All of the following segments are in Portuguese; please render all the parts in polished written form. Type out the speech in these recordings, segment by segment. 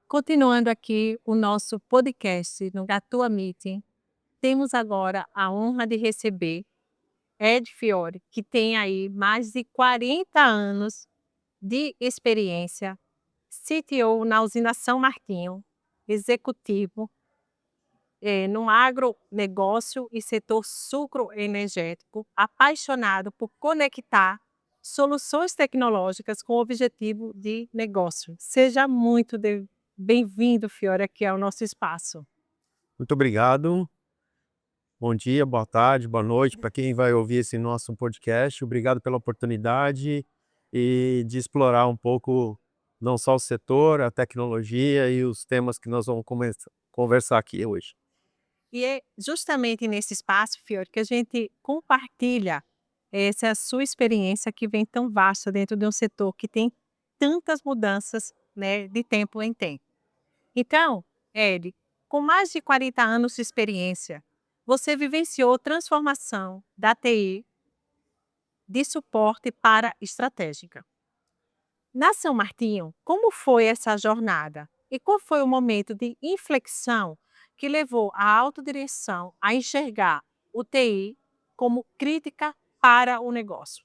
Continuando aqui o nosso podcast no Gatua Meeting, temos agora a honra de receber Ed Fiore, que tem aí mais de 40 anos de experiência, CTO na usina São Martinho, executivo no agronegócio e setor sucroenergético, apaixonado por conectar soluções tecnológicas com o objetivo de negócio. Seja muito bem-vindo, Fiore, aqui ao nosso espaço. Muito obrigado. Bom dia, boa tarde, boa noite para quem vai ouvir esse nosso podcast. Obrigado pela oportunidade e de explorar um pouco não só o setor, a tecnologia e os temas que nós vamos conversar aqui hoje. E é justamente nesse espaço, Fiore, que a gente compartilha essa sua experiência que vem tão vasta dentro de um setor que tem tantas mudanças, né, de tempo em tempo. Então, Ed, com mais de 40 anos de experiência, você vivenciou transformação da TI de suporte para estratégica. Na São Martinho, como foi essa jornada? E qual foi o momento de inflexão que levou a autodireção a enxergar o TI como crítica para o negócio?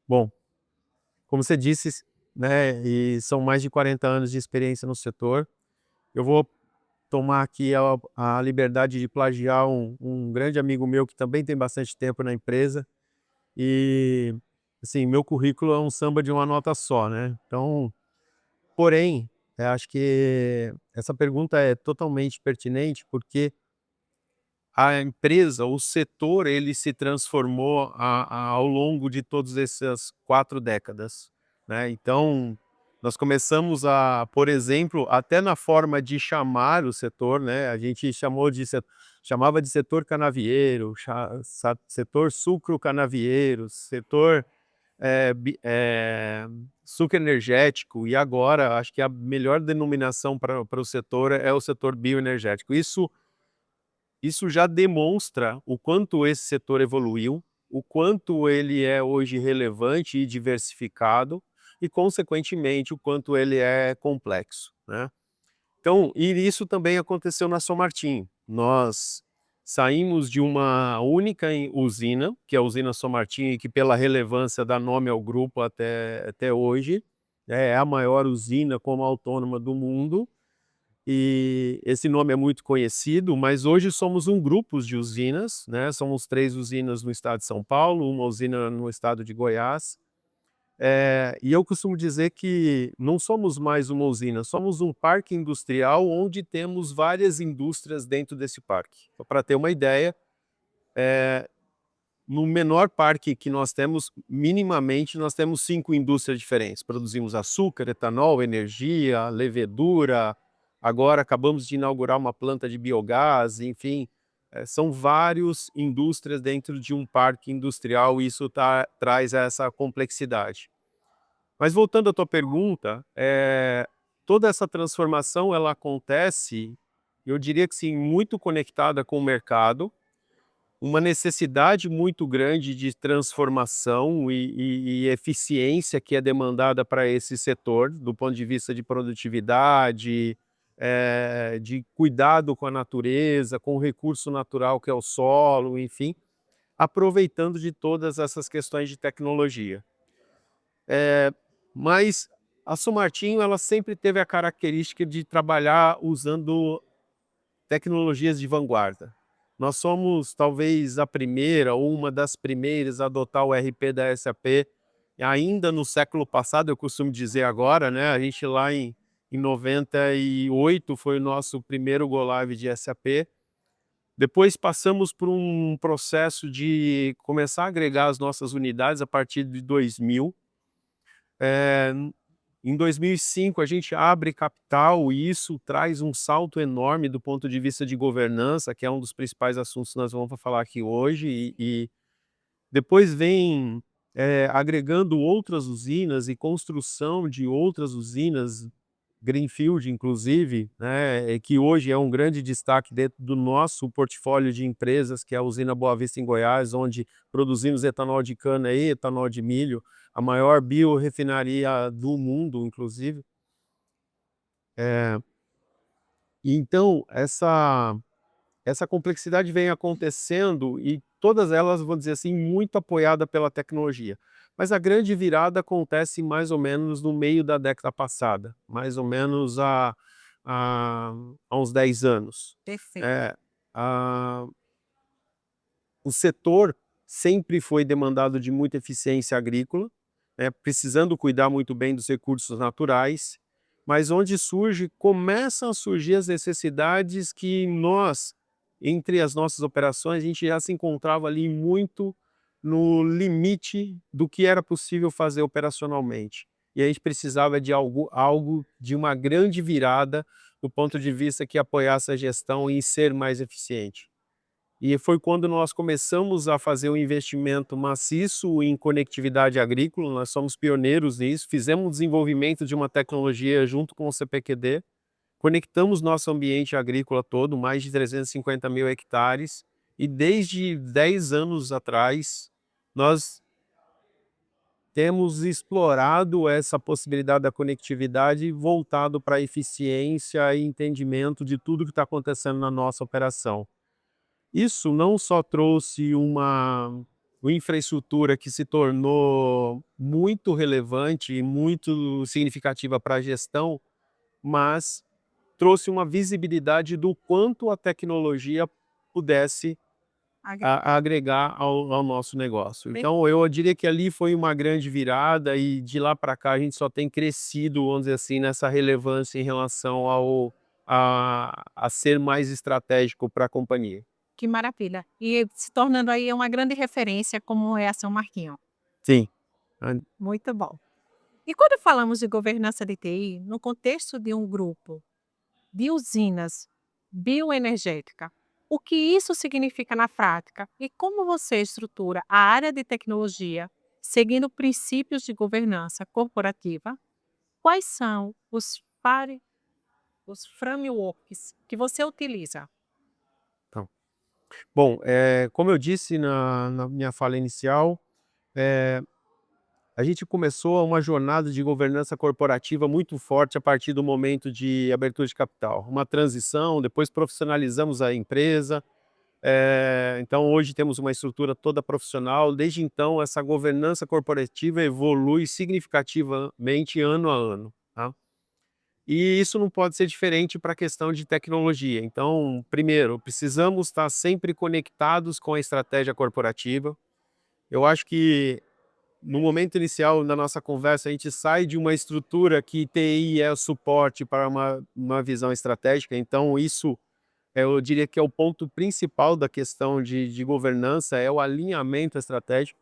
Bom, como você disse, né, e são mais de 40 anos de experiência no setor, eu vou tomar aqui a liberdade de plagiar um grande amigo meu que também tem bastante tempo na empresa. E, assim, meu currículo é um samba de uma nota só, né. Então, porém, acho que essa pergunta é totalmente pertinente, porque a empresa, o setor, ele se transformou ao longo de todas essas 4 décadas, né. Então, nós começamos por exemplo, até na forma de chamar o setor, né, a gente chamava de setor canavieiro, setor sucro canavieiro, setor sucro energético, e agora acho que a melhor denominação para o setor é o setor bioenergético. Isso já demonstra o quanto esse setor evoluiu, o quanto ele é hoje relevante e diversificado e, consequentemente, o quanto ele é complexo, né. Então, e isso também aconteceu na São Martinho. Nós saímos de uma única usina, que é a usina São Martinho, e que pela relevância dá nome ao grupo até hoje, é a maior usina como autônoma do mundo, e esse nome é muito conhecido, mas hoje somos um grupo de usinas, né, somos 3 usinas no estado de São Paulo, uma usina no estado de Goiás, e eu costumo dizer que não somos mais uma usina, somos um parque industrial onde temos várias indústrias dentro desse parque. Para ter uma ideia, no menor parque que nós temos, minimamente, nós temos 5 indústrias diferentes. Produzimos açúcar, etanol, energia, levedura, agora acabamos de inaugurar uma planta de biogás, enfim, são várias indústrias dentro de um parque industrial e isso traz essa complexidade. Mas voltando à tua pergunta, toda essa transformação ela acontece, eu diria que sim, muito conectada com o mercado, uma necessidade muito grande de transformação e eficiência que é demandada para esse setor, do ponto de vista de produtividade, de cuidado com a natureza, com o recurso natural que é o solo, enfim, aproveitando de todas essas questões de tecnologia. Mas a São Martinho, ela sempre teve a característica de trabalhar usando tecnologias de vanguarda. Nós somos talvez a primeira ou uma das primeiras a adotar o ERP da SAP ainda no século passado, eu costumo dizer agora, né, a gente lá em 98 foi o nosso primeiro go live de SAP. Depois passamos por um processo de começar a agregar as nossas unidades a partir de 2000. Eh, Em 2005 a gente abre capital e isso traz um salto enorme do ponto de vista de governança, que é um dos principais assuntos que nós vamos falar aqui hoje, e depois vem, agregando outras usinas e construção de outras usinas, greenfield inclusive, né, que hoje é um grande destaque dentro do nosso portfólio de empresas, que é a usina Boa Vista em Goiás, onde produzimos etanol de cana e etanol de milho, a maior biorefinaria do mundo inclusive. E então essa complexidade vem acontecendo e todas elas, vou dizer assim, muito apoiada pela tecnologia. Mas a grande virada acontece mais ou menos no meio da década passada, mais ou menos há há uns 10 anos. Perfeito. É, a o setor sempre foi demandado de muita eficiência agrícola, né, precisando cuidar muito bem dos recursos naturais, mas onde começam a surgir as necessidades que nós, entre as nossas operações, a gente já se encontrava ali muito no limite do que era possível fazer operacionalmente. E a gente precisava de algo de uma grande virada do ponto de vista que apoiasse a gestão em ser mais eficiente. E foi quando nós começamos a fazer um investimento maciço em conectividade agrícola, nós somos pioneiros nisso, fizemos o desenvolvimento de uma tecnologia junto com o CPQD, conectamos nosso ambiente agrícola todo, mais de 350.000 hectares, e desde 10 anos atrás, nós temos explorado essa possibilidade da conectividade voltado para a eficiência e entendimento de tudo que está acontecendo na nossa operação. Isso não só trouxe uma infraestrutura que se tornou muito relevante e muito significativa para a gestão, mas trouxe uma visibilidade do quanto a tecnologia pudesse Agre agregar ao nosso negócio. per Então eu diria que ali foi uma grande virada e de lá para cá a gente só tem crescido, vamos dizer assim, nessa relevância em relação a ser mais estratégico para a companhia. que maravilha. E se tornando aí uma grande referência como é a São Martinho. Sim. Muito bom. E quando falamos de governança de TI, no contexto de um grupo de usinas bioenergética, o que isso significa na prática e como você estrutura a área de tecnologia seguindo princípios de governança corporativa? Quais são os frameworks que você utiliza? Então, bom, como eu disse na minha fala inicial, eh, a gente começou uma jornada de governança corporativa muito forte a partir do momento de abertura de capital. Uma transição, depois profissionalizamos a empresa, então hoje temos uma estrutura toda profissional. Desde então, essa governança corporativa evolui significativamente ano a ano, tá? E isso não pode ser diferente para a questão de tecnologia. Então, primeiro, precisamos estar sempre conectados com a estratégia corporativa. Eu acho que no momento inicial da nossa conversa, a gente sai de uma estrutura que TI é o suporte para uma visão estratégica. Então, isso eu diria que é o ponto principal da questão de governança, é o alinhamento estratégico.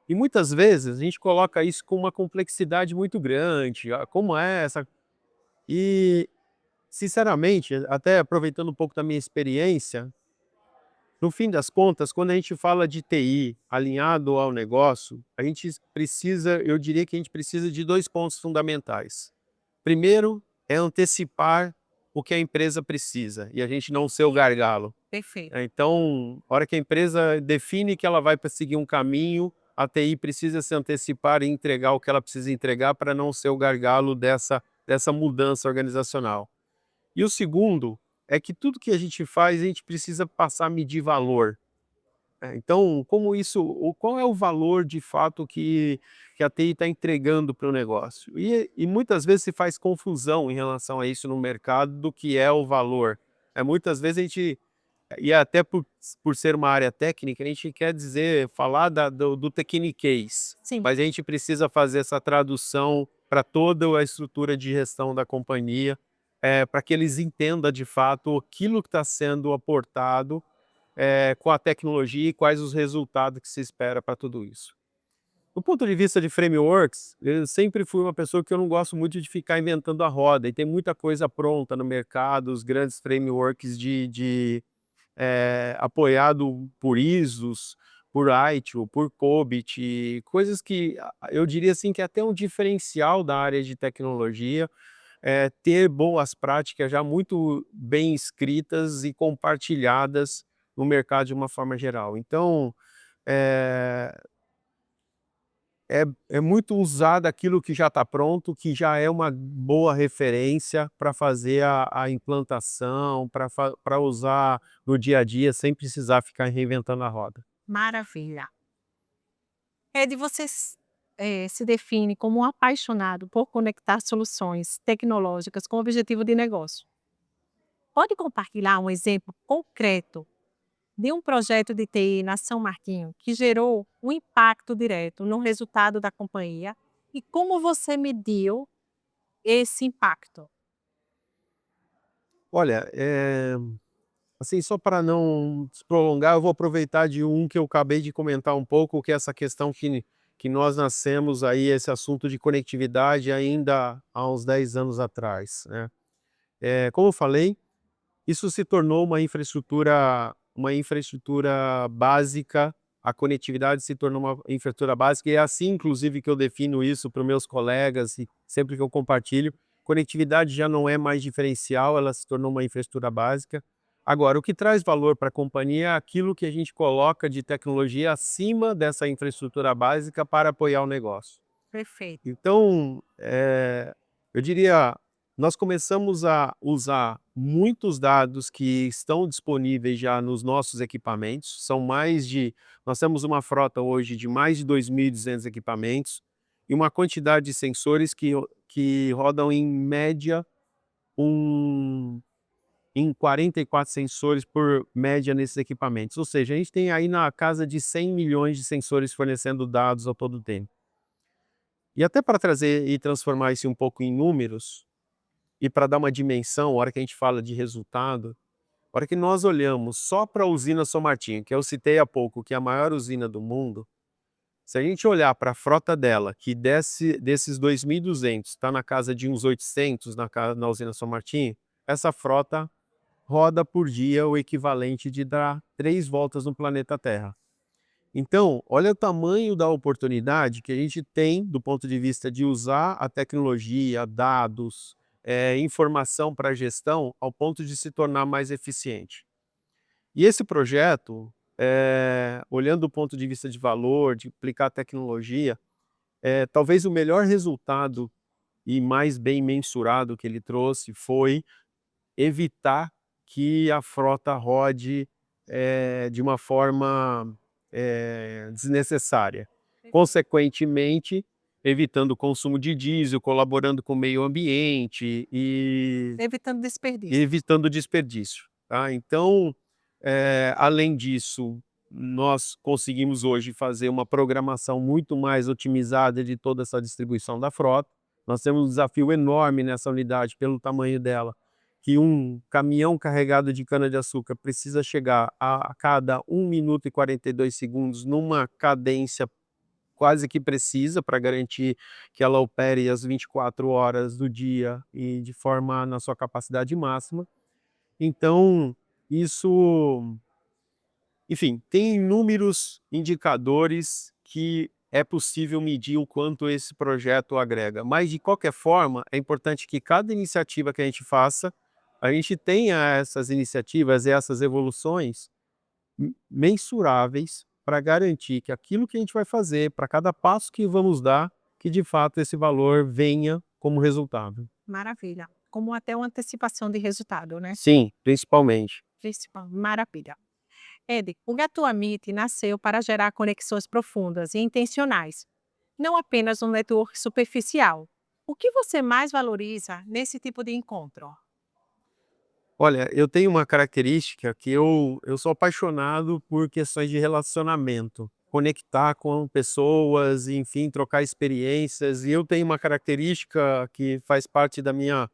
E muitas vezes a gente coloca isso com uma complexidade muito grande. Como é essa? E sinceramente, até aproveitando um pouco da minha experiência, no fim das contas, quando a gente fala de TI alinhado ao negócio, a gente precisa, eu diria que a gente precisa de 2 pontos fundamentais. Primeiro, é antecipar o que a empresa precisa e a gente não ser o gargalo. Perfeito. Então, a hora que a empresa define que ela vai para seguir um caminho, a TI precisa se antecipar e entregar o que ela precisa entregar para não ser o gargalo dessa mudança organizacional. E o segundo é que tudo que a gente faz, a gente precisa passar a medir valor. Então, qual é o valor de fato que a TI está entregando para o negócio? E muitas vezes se faz confusão em relação a isso no mercado do que é o valor. Muitas vezes a gente, e até por ser uma área técnica, a gente quer dizer, falar do techniquez, Sim. mas a gente precisa fazer essa tradução para toda a estrutura de gestão da companhia, para que eles entendam de fato aquilo que está sendo aportado com a tecnologia e quais os resultados que se espera para tudo isso. Do ponto de vista de frameworks, eu sempre fui uma pessoa que eu não gosto muito de ficar inventando a roda, e tem muita coisa pronta no mercado, os grandes frameworks apoiado por ISOs, por ITIL, por COBIT, coisas que eu diria assim que é até um diferencial da área de tecnologia, ter boas práticas já muito bem escritas e compartilhadas no mercado de uma forma geral. Então, eh, é muito usar aquilo que já está pronto, que já é uma boa referência para fazer a implantação, para usar no dia a dia, sem precisar ficar reinventando a roda. Maravilha. Ed, você se define como um apaixonado por conectar soluções tecnológicas com o objetivo de negócio. Pode compartilhar um exemplo concreto de um projeto de TI na São Martinho que gerou um impacto direto no resultado da companhia e como você mediu esse impacto? Olha, assim, só para não se prolongar, eu vou aproveitar de um que eu acabei de comentar um pouco, que é essa questão que nós nascemos aí, esse assunto de conectividade ainda há uns 10 anos atrás, né. Como eu falei, isso se tornou uma infraestrutura básica, a conectividade se tornou uma infraestrutura básica, e é assim inclusive que eu defino isso para os meus colegas e sempre que eu compartilho, conectividade já não é mais diferencial, ela se tornou uma infraestrutura básica. Agora, o que traz valor para a companhia é aquilo que a gente coloca de tecnologia acima dessa infraestrutura básica para apoiar o negócio. Perfeito. Então, eu diria, nós começamos a usar muitos dados que estão disponíveis já nos nossos equipamentos, nós temos uma frota hoje de mais de 2.200 equipamentos e uma quantidade de sensores que rodam em média um em 44 sensores por média nesses equipamentos, ou seja, a gente tem aí na casa de 100 milhões de sensores fornecendo dados ao todo tempo. E até para trazer e transformar isso um pouco em números, e para dar uma dimensão, a hora que a gente fala de resultado, a hora que nós olhamos só para a usina São Martinho, que eu citei há pouco, que é a maior usina do mundo, se a gente olhar para a frota dela, que desses 2.200 está na casa de uns 800 na usina São Martinho, essa frota roda por dia o equivalente de dar 3 voltas no planeta Terra. Então, olha o tamanho da oportunidade que a gente tem do ponto de vista de usar a tecnologia, dados, informação para gestão, ao ponto de se tornar mais eficiente. E esse projeto, olhando do ponto de vista de valor, de aplicar tecnologia, talvez o melhor resultado e mais bem mensurado que ele trouxe foi evitar que a frota rode, de uma forma, desnecessária. Consequentemente, evitando o consumo de diesel, colaborando com o meio ambiente Evitando e desperdício. evitando desperdício, tá. Então, além disso, nós conseguimos hoje fazer uma programação muito mais otimizada de toda essa distribuição da frota. Nós temos um desafio enorme nessa unidade, pelo tamanho dela, que um caminhão carregado de cana-de-açúcar precisa chegar a cada 1 minuto e 42 segundos numa cadência quase que precisa para garantir que ela opere as 24 horas do dia e de forma na sua capacidade máxima. Então, isso, enfim, tem inúmeros indicadores que é possível medir o quanto esse projeto agrega, mas de qualquer forma, é importante que cada iniciativa que a gente faça, a gente tenha essas iniciativas e essas evoluções mensuráveis para garantir que aquilo que a gente vai fazer, para cada passo que vamos dar, que de fato esse valor venha como resultado. Maravilha. Como até uma antecipação de resultado, né? Sim, principalmente. Principal. Maravilha. Ed, o Gato Meet nasceu para gerar conexões profundas e intencionais, não apenas um network superficial. O que você mais valoriza nesse tipo de encontro? Olha, eu tenho uma característica que eu sou apaixonado por questões de relacionamento, conectar com pessoas, enfim, trocar experiências, e eu tenho uma característica que faz parte da minha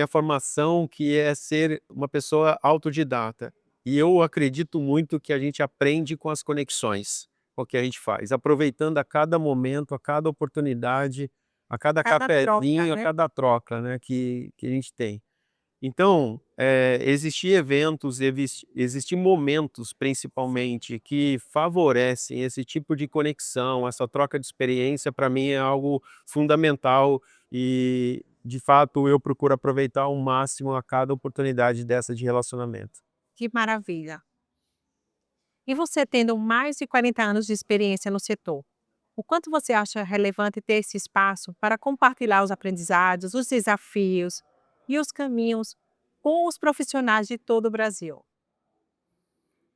formação, que é ser uma pessoa autodidata. E eu acredito muito que a gente aprende com as conexões, com o que a gente faz, aproveitando a cada momento, a cada oportunidade, a cada Cada troca, cafezinho, a né? cada troca, né, que a gente tem. Então, existir eventos, existir momentos, principalmente, que favorecem esse tipo de conexão, essa troca de experiência, para mim é algo fundamental e, de fato, eu procuro aproveitar ao máximo a cada oportunidade dessa de relacionamento. Que maravilha. E você tendo mais de 40 anos de experiência no setor, O quanto você acha relevante ter esse espaço para compartilhar os aprendizados, os desafios e os caminhos com os profissionais de todo o Brasil?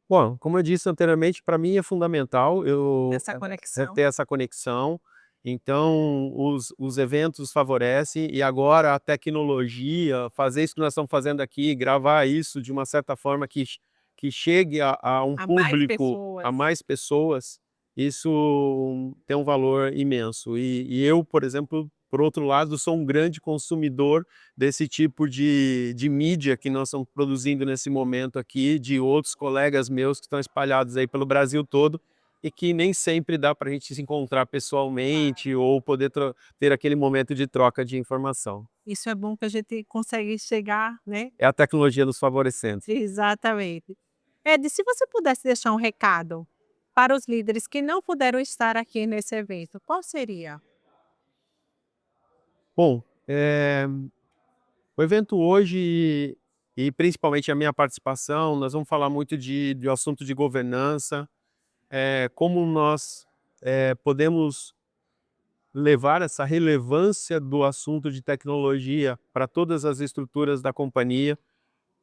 Bom, como eu disse anteriormente, para mim é fundamental eu Essa conexão. ter essa conexão. Então, os eventos favorecem e agora a tecnologia, fazer isso que nós estamos fazendo aqui, gravar isso de uma certa forma que chegue a um A mais público, pessoas. a mais pessoas, isso tem um valor imenso. E eu, por exemplo, por outro lado, sou um grande consumidor desse tipo de mídia que nós estamos produzindo nesse momento aqui, de outros colegas meus que estão espalhados aí pelo Brasil todo, e que nem sempre dá para a gente se encontrar pessoalmente ou poder ter aquele momento de troca de informação. Isso é bom que a gente consegue chegar, né? É a tecnologia nos favorecendo. Exatamente. Ed, se você pudesse deixar um recado para os líderes que não puderam estar aqui nesse evento, qual seria? Bom, o evento hoje, e principalmente a minha participação, nós vamos falar muito de assunto de governança, como nós podemos levar essa relevância do assunto de tecnologia para todas as estruturas da companhia,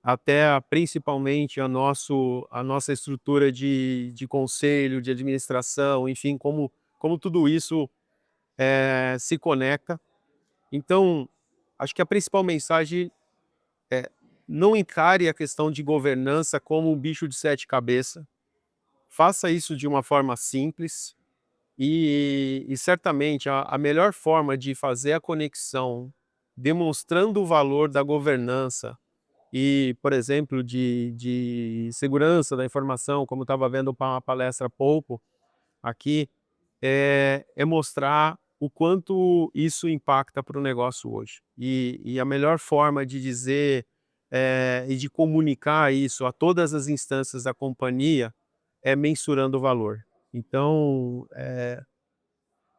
até principalmente a nossa estrutura de conselho, de administração, enfim, como tudo isso se conecta. Então, acho que a principal mensagem é: não encare a questão de governança como um bicho de sete cabeças, faça isso de uma forma simples. E certamente a melhor forma de fazer a conexão, demonstrando o valor da governança e, por exemplo, de segurança da informação, como estava vendo uma palestra há pouco aqui, é mostrar o quanto isso impacta para o negócio hoje. E a melhor forma de dizer, e de comunicar isso a todas as instâncias da companhia é mensurando o valor. Então,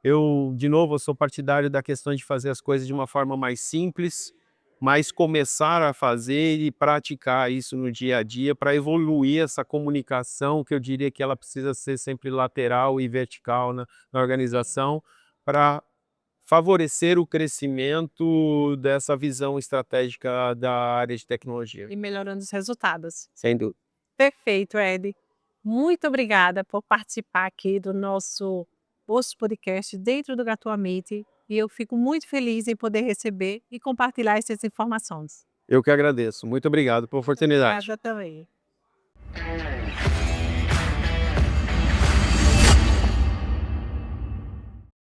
eu, de novo, eu sou partidário da questão de fazer as coisas de uma forma mais simples, mas começar a fazer e praticar isso no dia a dia para evoluir essa comunicação, que eu diria que ela precisa ser sempre lateral e vertical na organização, para favorecer o crescimento dessa visão estratégica da área de tecnologia. E melhorando os resultados. Sem dúvida. Perfeito, Ed. Muito obrigada por participar aqui do nosso podcast dentro do Gratuamente. E eu fico muito feliz em poder receber e compartilhar essas informações. Eu que agradeço. Muito obrigado pela oportunidade. Obrigada também.